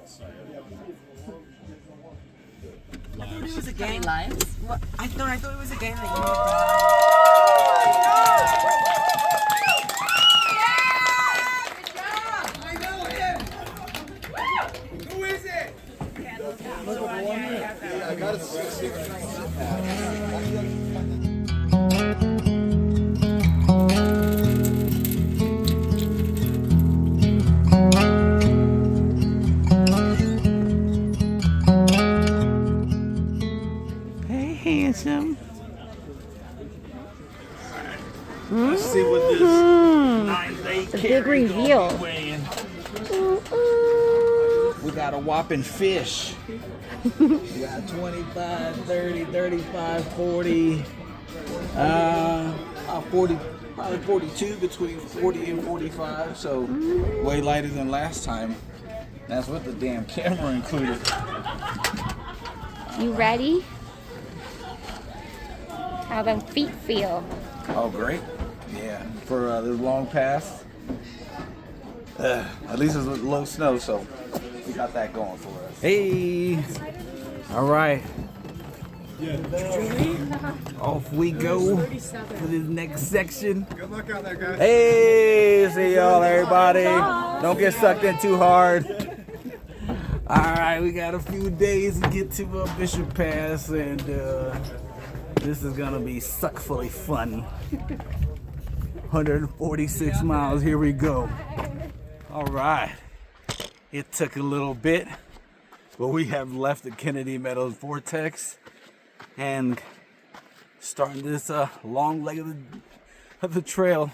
I thought it was a game. What? I thought it was a game that you Who is it? I got it. Hey, handsome. Let's see what this 9-day It's a big reveal. We got a whopping fish. We got 25, 30, 35, 40, 40, probably 42, between 40 and 45. So way lighter than last time. That's what the damn camera included. You ready? How them feet feel? Oh, great. Yeah, for this long pass. At least it's a low snow, so we got that going for us. Hey! All right. Off we go for this next section. Good luck out there, guys. Hey! See y'all, everybody. Don't get sucked in too hard. All right, we got a few days to get to Bishop Pass, and this is gonna be suckfully fun. 146 miles, here we go. All right, it took a little bit, but we have left the Kennedy Meadows Vortex and starting this long leg of the trail.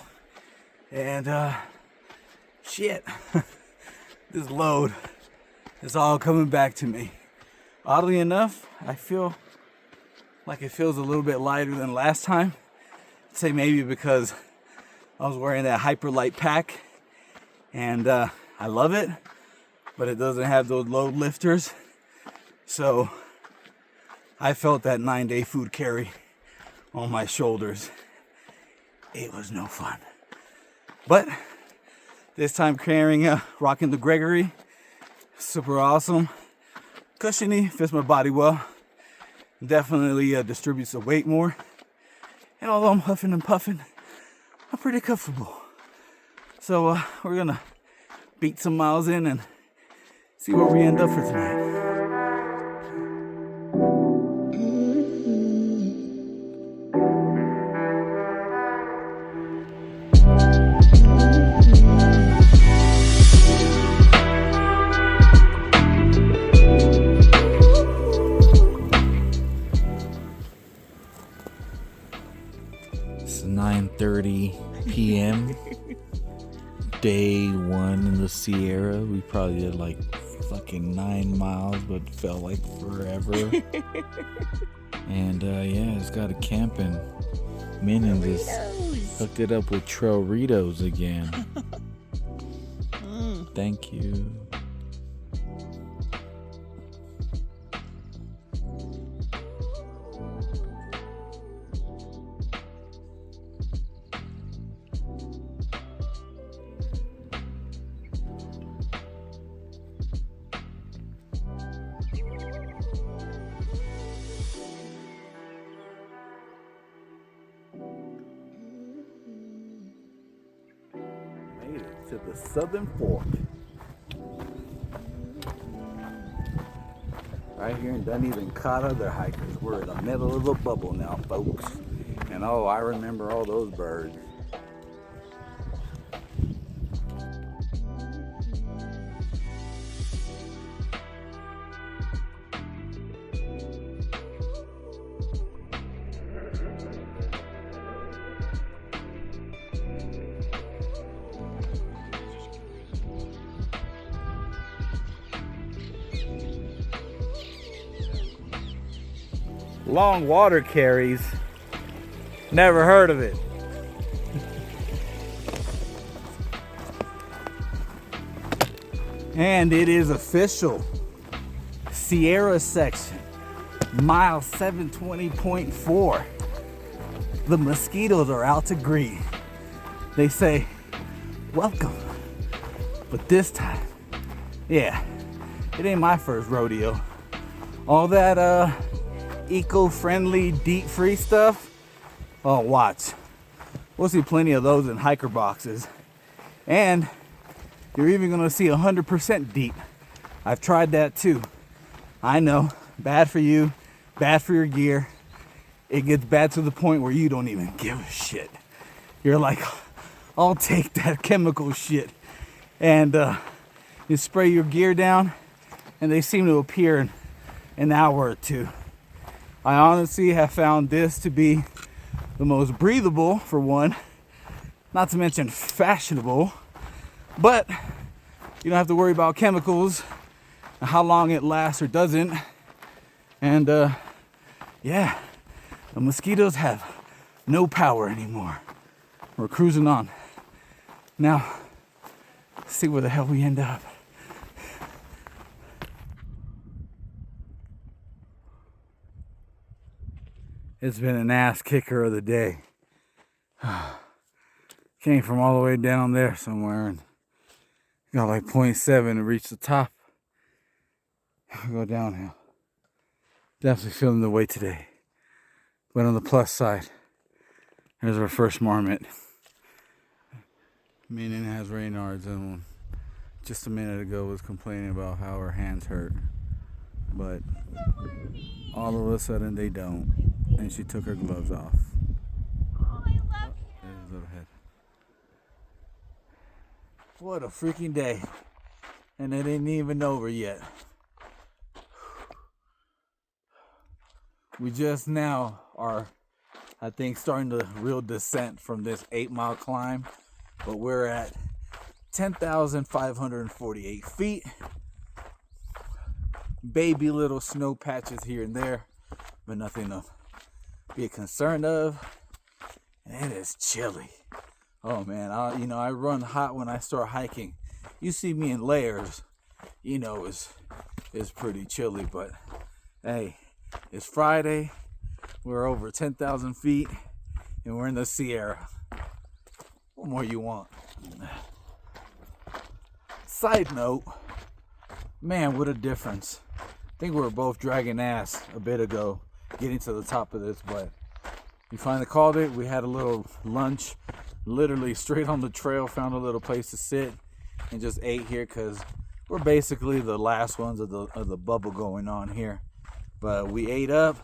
And shit, this load is all coming back to me. Oddly enough, I feel like it feels a little bit lighter than last time. I'd say maybe because I was wearing that hyper light pack, and I love it, but it doesn't have those load lifters. So I felt that 9-day food carry on my shoulders. It was no fun. But this time carrying, rocking the Gregory, super awesome. Cushiony, fits my body well. Definitely distributes the weight more. And although I'm huffing and puffing, I'm pretty comfortable. So we're gonna beat some miles in and see where we end up for tonight. It's 9:30 p.m. Day one in the Sierra. We probably did like fucking 9 miles, but felt like forever. And yeah, it's got a camping. Minion just hooked it up with Trailritos again. Thank you. Made it to the Southern Fork. Right here in Dunedin, caught other hikers. We're in the middle of a bubble now, folks. And oh, I remember all those birds. Long water carries. Never heard of it. And it is official. Sierra section, mile 720.4. The mosquitoes are out to greet. They say, welcome. But this time, yeah, it ain't my first rodeo. All that eco-friendly, deep-free stuff, oh, watch. We'll see plenty of those in hiker boxes. And you're even gonna see 100% deep. I've tried that too. I know, bad for you, bad for your gear. It gets bad to the point where you don't even give a shit. You're like, I'll take that chemical shit. And you spray your gear down and they seem to appear in an hour or two. I honestly have found this to be the most breathable, for one, not to mention fashionable, but you don't have to worry about chemicals and how long it lasts or doesn't. And yeah, the mosquitoes have no power anymore. We're cruising on. Now, let's see where the hell we end up. It's been an ass kicker of the day. Came from all the way down there somewhere and got like 0.7 to reach the top. Go downhill. Definitely feeling the weight today. But on the plus side, there's our first marmot. Meaning it has Reynards in one. Just a minute ago was complaining about how her hands hurt. But all of a sudden they don't. And she took her gloves off. Oh, I love There's his little head. What a freaking day. And it ain't even over yet. We just now are, I think, starting the real descent from this 8-mile climb. But we're at 10,548 feet. Baby little snow patches here and there, but nothing to be concerned of. And it is chilly. Oh man, I run hot when I start hiking. You see me in layers, it's pretty chilly, but hey, it's Friday. We're over 10,000 feet and we're in the Sierra. What more you want? Side note, man, what a difference. I think we were both dragging ass a bit ago getting to the top of this, but we finally called it. We had a little lunch, literally straight on the trail, found a little place to sit and just ate here because we're basically the last ones of the bubble going on here. But we ate up,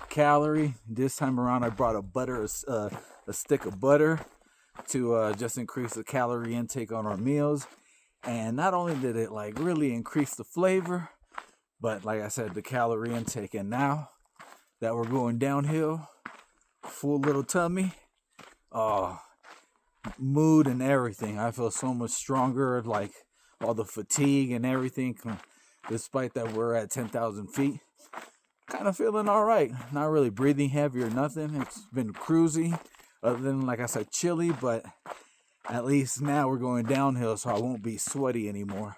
calorie. This time around I brought a stick of butter to just increase the calorie intake on our meals. And not only did it like really increase the flavor, but like I said, the calorie intake. And now that we're going downhill, full little tummy, mood and everything. I feel so much stronger, like all the fatigue and everything, despite that we're at 10,000 feet. Kind of feeling all right. Not really breathing heavy or nothing. It's been cruisy, other than, like I said, chilly, but at least now we're going downhill, so I won't be sweaty anymore.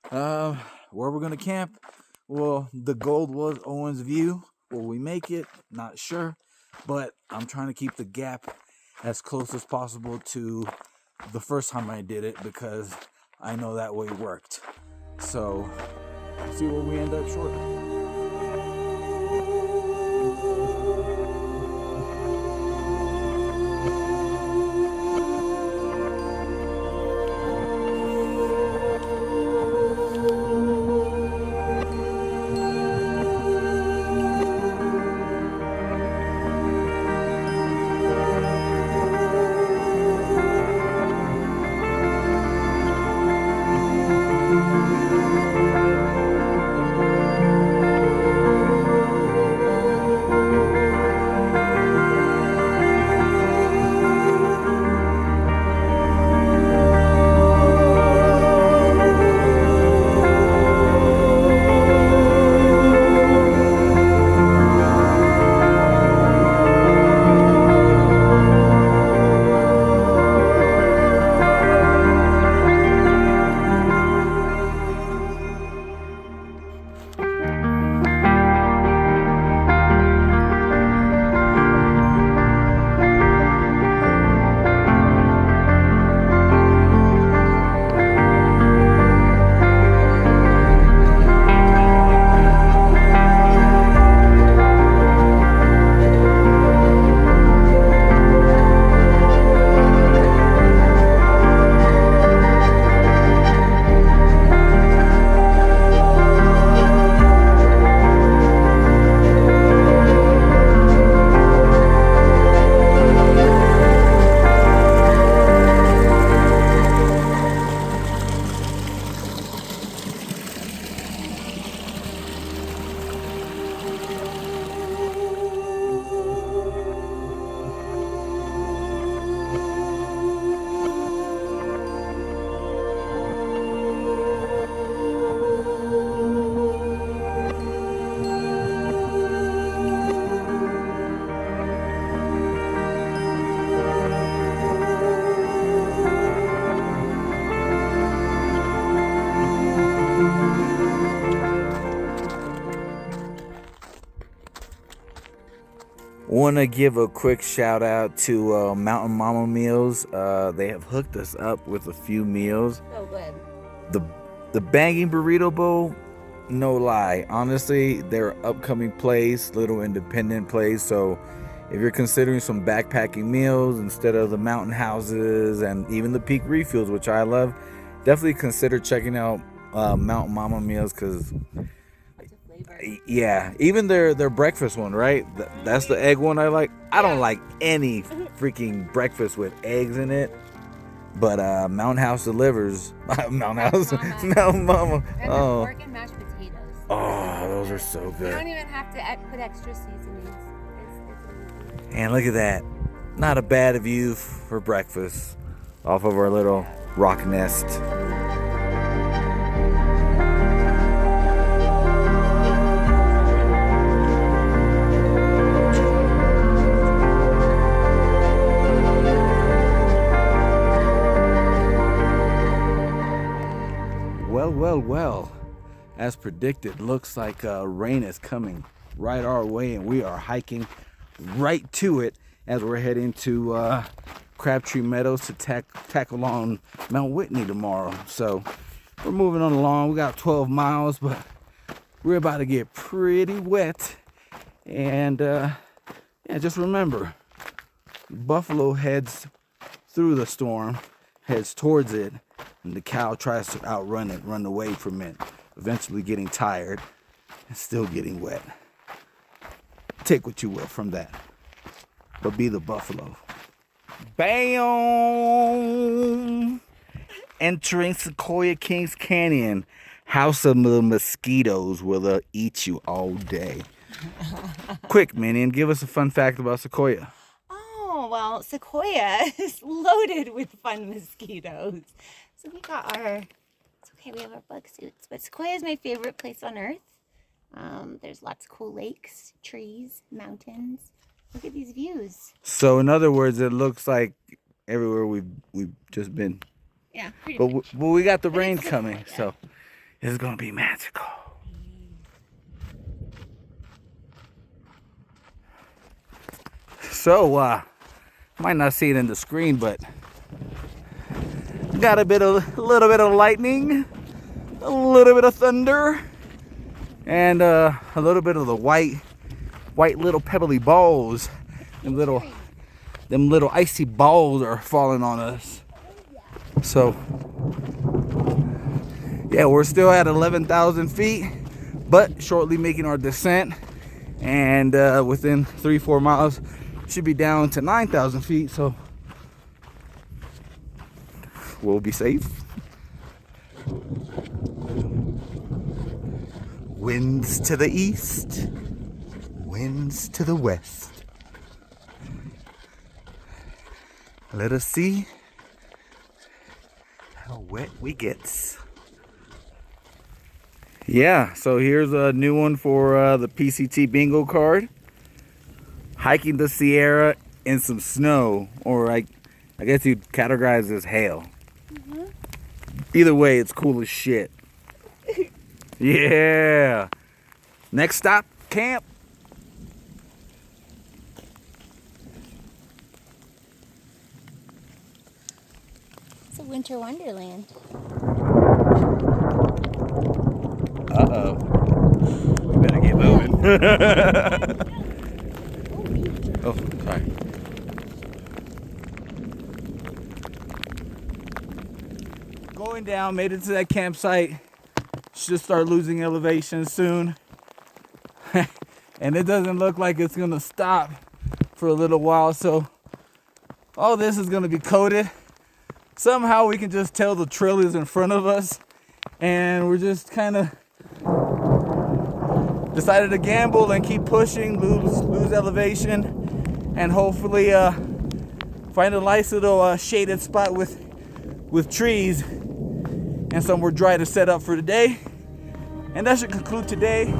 Where we're going to camp? Well, the goal was Owens View. Will we make it? Not sure. But I'm trying to keep the gap as close as possible to the first time I did it because I know that way worked. So, we'll see where we end up shortly. Want to give a quick shout out to Mountain Mama Meals. They have hooked us up with a few meals. So good. The banging burrito bowl, no lie. Honestly, they're an upcoming place, little independent place. So if you're considering some backpacking meals instead of the mountain houses and even the peak refills, which I love, definitely consider checking out Mountain Mama Meals, because yeah, even their breakfast one, right? That's the egg one I like. I don't like any freaking breakfast with eggs in it, but Mountain House delivers. Mountain House, Mountain Mama. And the pork and mashed potatoes. Oh, those are so You good. don't even have to put extra seasonings. It's amazing. And look at that. Not a bad view for breakfast off of our little rock nest. Well, as predicted, looks like rain is coming right our way, and we are hiking right to it as we're heading to Crabtree Meadows to tackle on Mount Whitney tomorrow. So we're moving on along. We got 12 miles, but we're about to get pretty wet. And yeah, just remember, buffalo heads through the storm, heads towards it, and the cow tries to outrun it, run away from it, eventually getting tired and still getting wet. Take what you will from that, but be the buffalo. Bam! Entering Sequoia Kings Canyon, house of the mosquitoes will eat you all day. Quick, Minion, give us a fun fact about Sequoia. Oh, well, Sequoia is loaded with fun mosquitoes. So we got it's okay, we have our bug suits, but Sequoia is my favorite place on earth. There's lots of cool lakes, trees, mountains. Look at these views. So in other words, it looks like everywhere we've just been. Yeah, pretty But much. we got the rain it's coming, Sequoia. so it's gonna be magical. So might not see it in the screen, but got a little bit of lightning, a little bit of thunder, and a little bit of the white little pebbly balls. Them little icy balls are falling on us. So yeah, we're still at 11,000 feet, but shortly making our descent, and within 3-4 miles should be down to 9,000 feet. So we'll be safe. Winds to the east, winds to the west. Let us see how wet we get. Yeah, so here's a new one for the PCT bingo card. Hiking the Sierra in some snow, or I guess you'd categorize as hail. Either way, it's cool as shit. Yeah. Next stop, camp. It's a winter wonderland. Uh-oh. We better get moving. Oh, sorry. Going down, made it to that campsite. Should start losing elevation soon. And it doesn't look like it's gonna stop for a little while, so all this is gonna be coated. Somehow we can just tell the trail is in front of us, and we're just kind of decided to gamble and keep pushing, lose elevation, and hopefully find a nice little shaded spot with trees and somewhere dry to set up for today. And that should conclude today.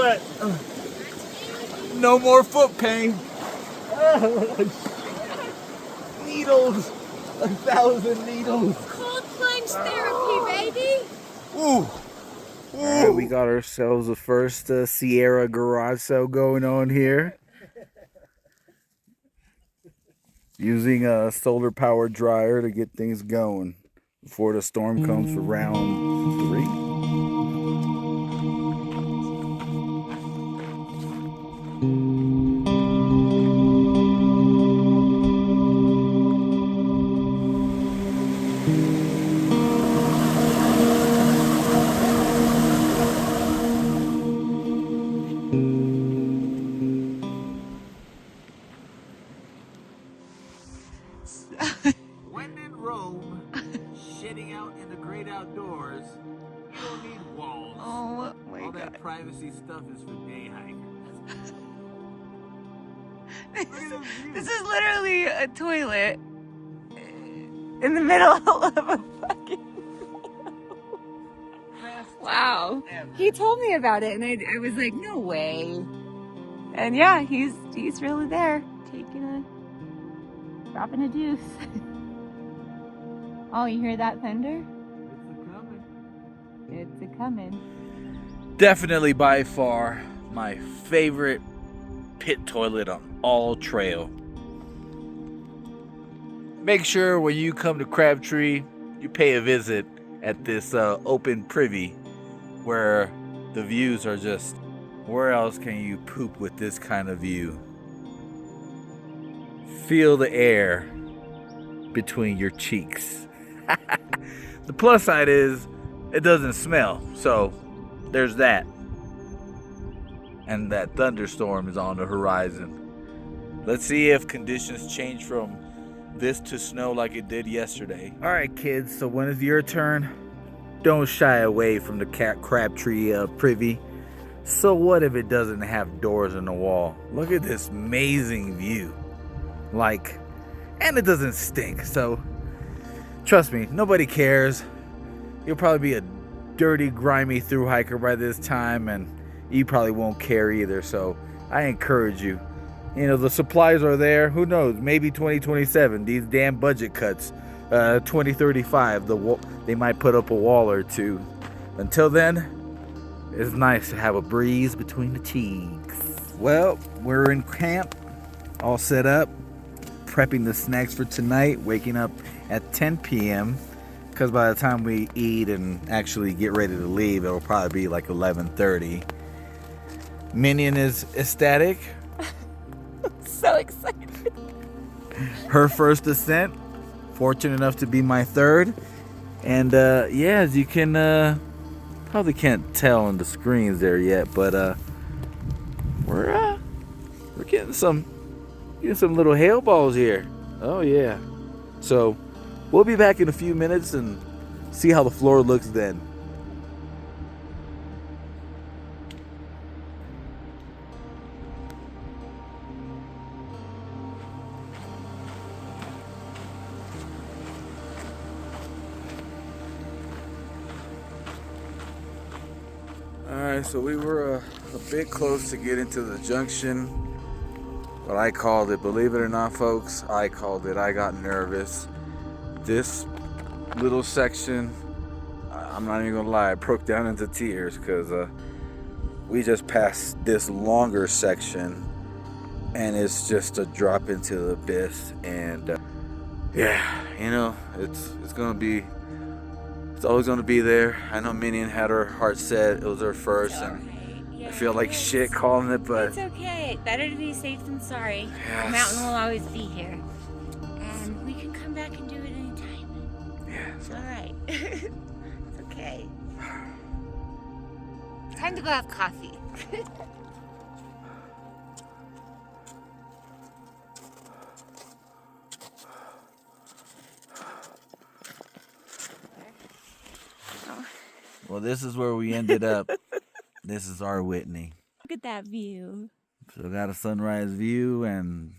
sweat. No more foot pain. Needles. 1,000 needles. Cold plunge therapy, baby. Ooh. Alright, we got ourselves the first Sierra garage sale going on here. Using a solar powered dryer to get things going before the storm comes for round 3. When in Rome, shitting out in the great outdoors, you don't need walls. Oh my All god. that privacy stuff is for day hikers. This is literally a toilet in the middle of a fucking. Wow. He told me about it and I was like, no way. And yeah, he's really there, dropping a deuce. Oh, you hear that thunder? It's a coming. Definitely by far my favorite pit toilet on all trail. Make sure when you come to Crabtree, you pay a visit at this open privy where the views are just, where else can you poop with this kind of view? Feel the air between your cheeks. The plus side is it doesn't smell, so there's that. And that thunderstorm is on the horizon. Let's see if conditions change from this to snow like it did yesterday. All right, kids, so when it's your turn, don't shy away from the Crabtree privy. So what if it doesn't have doors in the wall? Look at this amazing view. And it doesn't stink, so trust me, nobody cares. You'll probably be a dirty, grimy thru hiker by this time, and you probably won't care either. So I encourage you. You know, the supplies are there. Who knows? Maybe 2027. These damn budget cuts. 2035. They might put up a wall or two. Until then, it's nice to have a breeze between the cheeks. Well, we're in camp, all set up, prepping the snacks for tonight. Waking up at 10 p.m. because by the time we eat and actually get ready to leave, it'll probably be like 11:30. Minion is ecstatic. So excited. Her first ascent. Fortunate enough to be my third. And yeah, as you can probably can't tell on the screens there yet, but we're getting some little hail balls here. Oh yeah. So we'll be back in a few minutes and see how the floor looks then. Alright, so we were a bit close to getting to the junction, but I called it. Believe it or not, folks, I called it. I got nervous. This little section, I'm not even gonna lie, I broke down into tears because we just passed this longer section and it's just a drop into the abyss. And yeah, you know, it's always gonna be there. I know Minion had her heart set. It was her first, and Yeah, I feel like shit calling it, but it's okay. Better to be safe than sorry. Yes. The mountain will always be here. And we can come back and do it anytime. yeah. It's alright. It's okay. Time to go have coffee. Well, this is where we ended up. This is our Whitney. Look at that view. So got a sunrise view and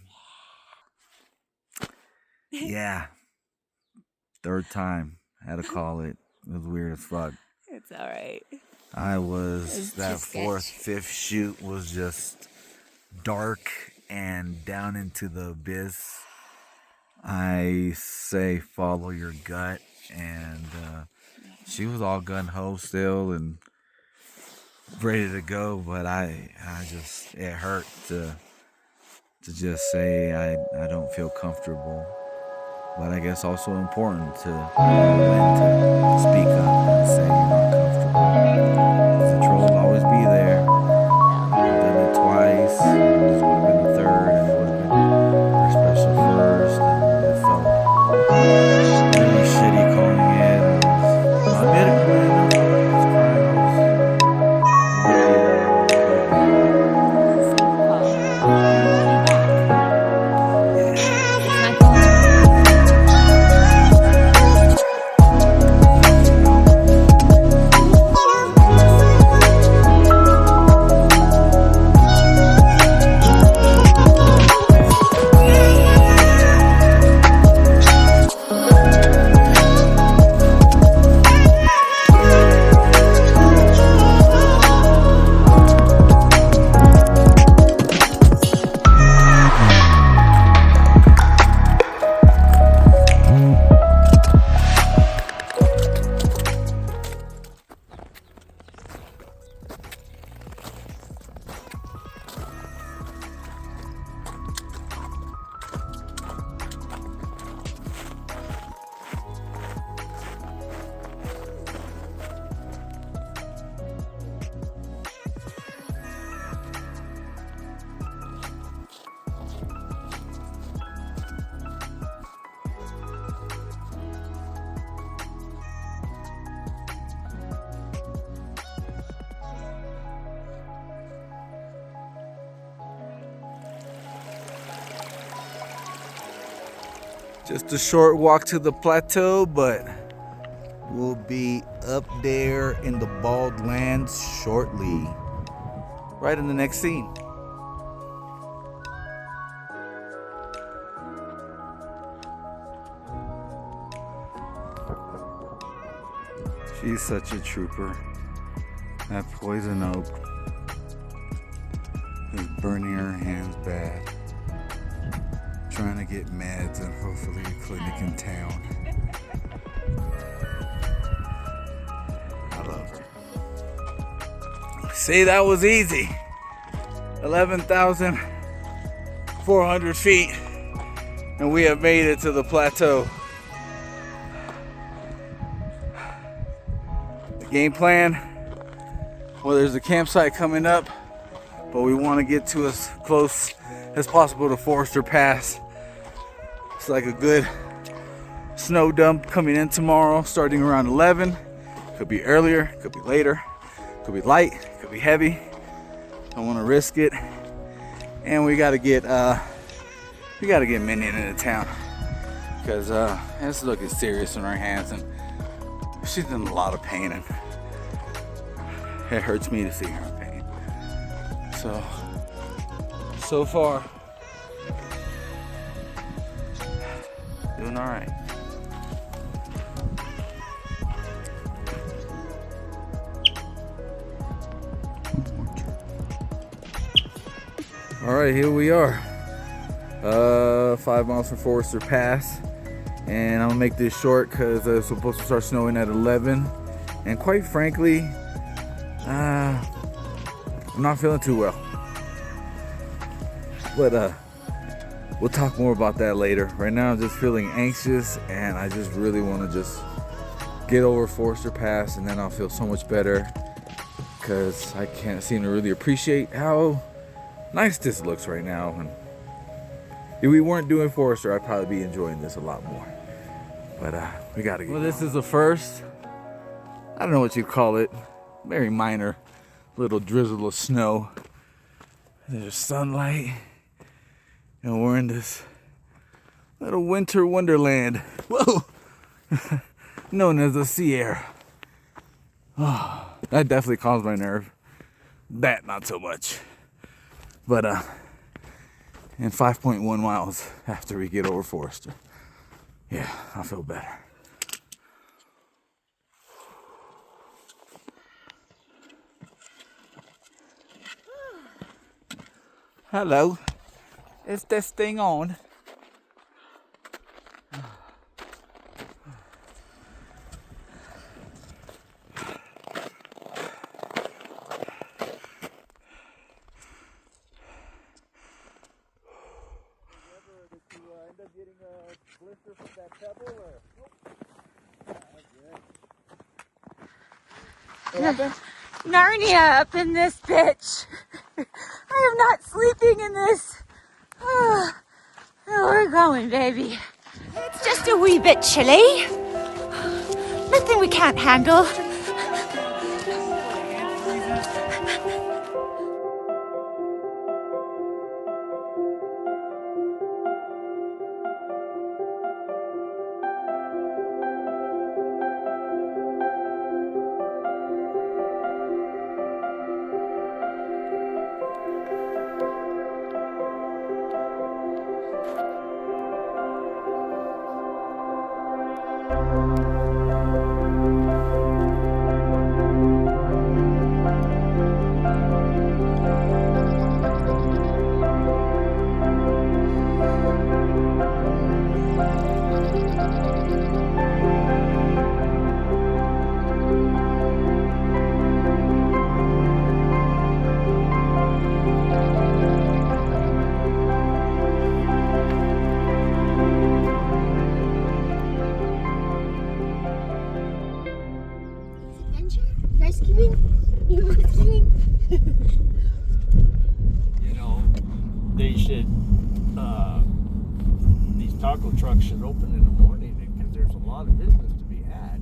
yeah, third time. Had to call it. It was weird as fuck. It's alright. That too fourth, sketch. fifth chute was just dark and down into the abyss. I say follow your gut, and she was all gun ho still and ready to go, but I just, it hurt to just say I don't feel comfortable. But I guess also important to know when to speak up and say you're not comfortable. The trolls will always be there. I've done it twice. This would have been the third, and it would have been their special first, and it felt really shitty calling it. I admit it, man. I was crying. I was It's a safe call. And we'll be back. It's not going to. just a short walk to the plateau, but we'll be up there in the bald lands shortly. Right in the next scene. She's such a trooper. That poison oak is burning her hands bad. Trying to get meds and hopefully a clinic in town. I love her. See, that was easy. 11,400 feet, and we have made it to the plateau. The game plan, well, there's a campsite coming up, but we want to get to as close as possible to Forester Pass. It's like a good snow dump coming in tomorrow, starting around 11. Could be earlier, could be later, could be light, could be heavy. Don't want to risk it. And we gotta get Minion into town, because it's looking serious in her hands, and she's in a lot of pain, and it hurts me to see her in pain. So far, doing all right. All right, here we are. 5 miles from Forester Pass, and I'm gonna make this short because it's supposed to start snowing at 11. And quite frankly, I'm not feeling too well. But we'll talk more about that later. Right now, I'm just feeling anxious, and I just really want to just get over Forester Pass, and then I'll feel so much better, because I can't seem to really appreciate how nice this looks right now. And if we weren't doing Forester, I'd probably be enjoying this a lot more. But we gotta get going. This is the first, I don't know what you'd call it, very minor little drizzle of snow. There's sunlight, and we're in this little winter wonderland, whoa, known as the Sierra. Oh, that definitely calms my nerve. That not so much. But in 5.1 miles after we get over Forester, yeah, I feel better. Hello. Is this thing on? Narnia up in this bitch. I am not sleeping in this. Oh, we're going, baby. It's just a wee bit chilly. Nothing we can't handle. They should, these taco trucks should open in the morning because there's a lot of business to be had.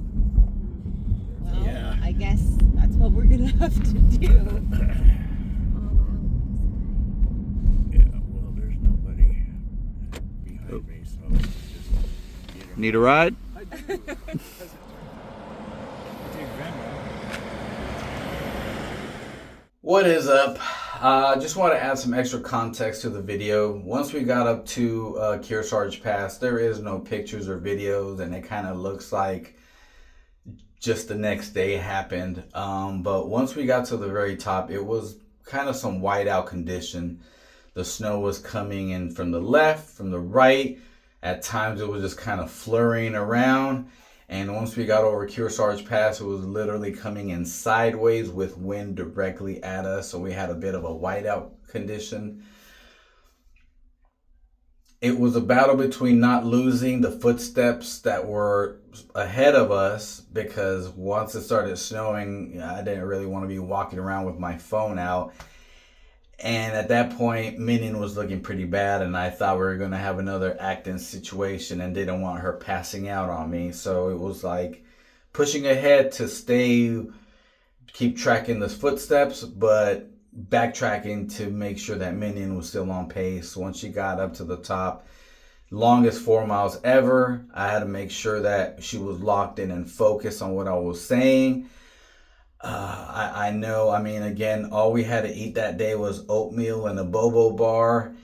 Well, Yeah. I guess that's what we're gonna have to do. Yeah, well, there's nobody behind me, so just Need a ride? I do. What is up? Just want to add some extra context to the video. Once we got up to Kearsarge Pass, there is no pictures or videos, and it kind of looks like just the next day happened. But once we got to the very top, it was kind of some whiteout condition. The snow was coming in from the left, from the right. At times it was just kind of flurrying around. And once we got over Kearsarge Pass, it was literally coming in sideways with wind directly at us. So we had a bit of a whiteout condition. It was a battle between not losing the footsteps that were ahead of us, because once it started snowing, I didn't really want to be walking around with my phone out. And at that point, Minion was looking pretty bad, and I thought we were going to have another acting situation and didn't want her passing out on me. So it was like pushing ahead to keep tracking the footsteps, but backtracking to make sure that Minion was still on pace. Once she got up to the top, longest 4 miles ever, I had to make sure that she was locked in and focused on what I was saying. I know, I mean, again, all we had to eat that day was oatmeal and a bobo bar,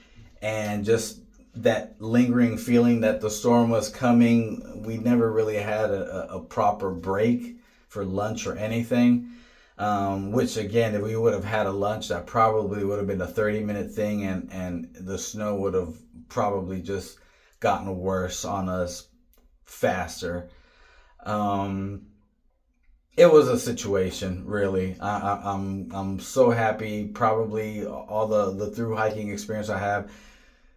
and just that lingering feeling that the storm was coming. We never really had a proper break for lunch or anything, which again, if we would have had a lunch, that probably would have been a 30-minute thing, and the snow would have probably just gotten worse on us faster. It was a situation, really. I'm so happy. Probably all the through hiking experience I have,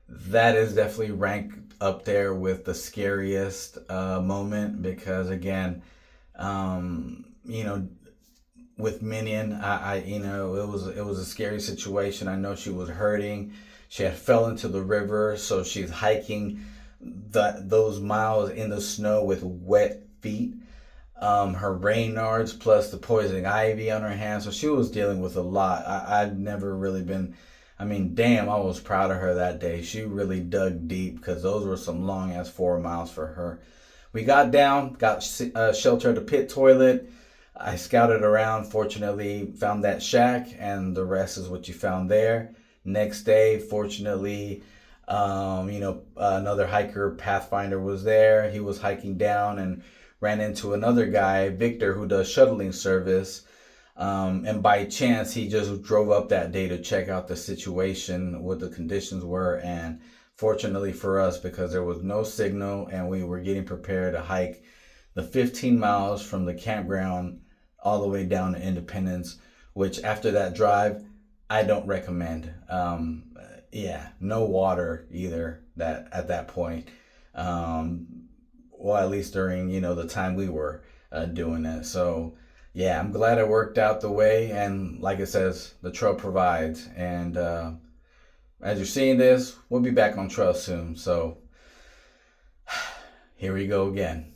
that is definitely ranked up there with the scariest moment, because again, with Minion, it was a scary situation. I know she was hurting. She had fell into the river, so she's hiking those miles in the snow with wet feet. Her Reynards plus the poison ivy on her hands. So she was dealing with a lot. I've never really been, damn, I was proud of her that day. She really dug deep, because those were some long ass 4 miles for her. We got down, got shelter at the pit toilet. I scouted around, fortunately found that shack, and the rest is what you found there. Next day, fortunately, another hiker, Pathfinder, was there. He was hiking down and ran into another guy, Victor, who does shuttling service. And by chance, he just drove up that day to check out the situation, what the conditions were. And fortunately for us, because there was no signal and we were getting prepared to hike the 15 miles from the campground all the way down to Independence, which after that drive, I don't recommend. No water either at that point. Well, at least during, the time we were doing it. So yeah, I'm glad it worked out the way. And like it says, the trail provides. And as you're seeing this, we'll be back on trail soon. So here we go again.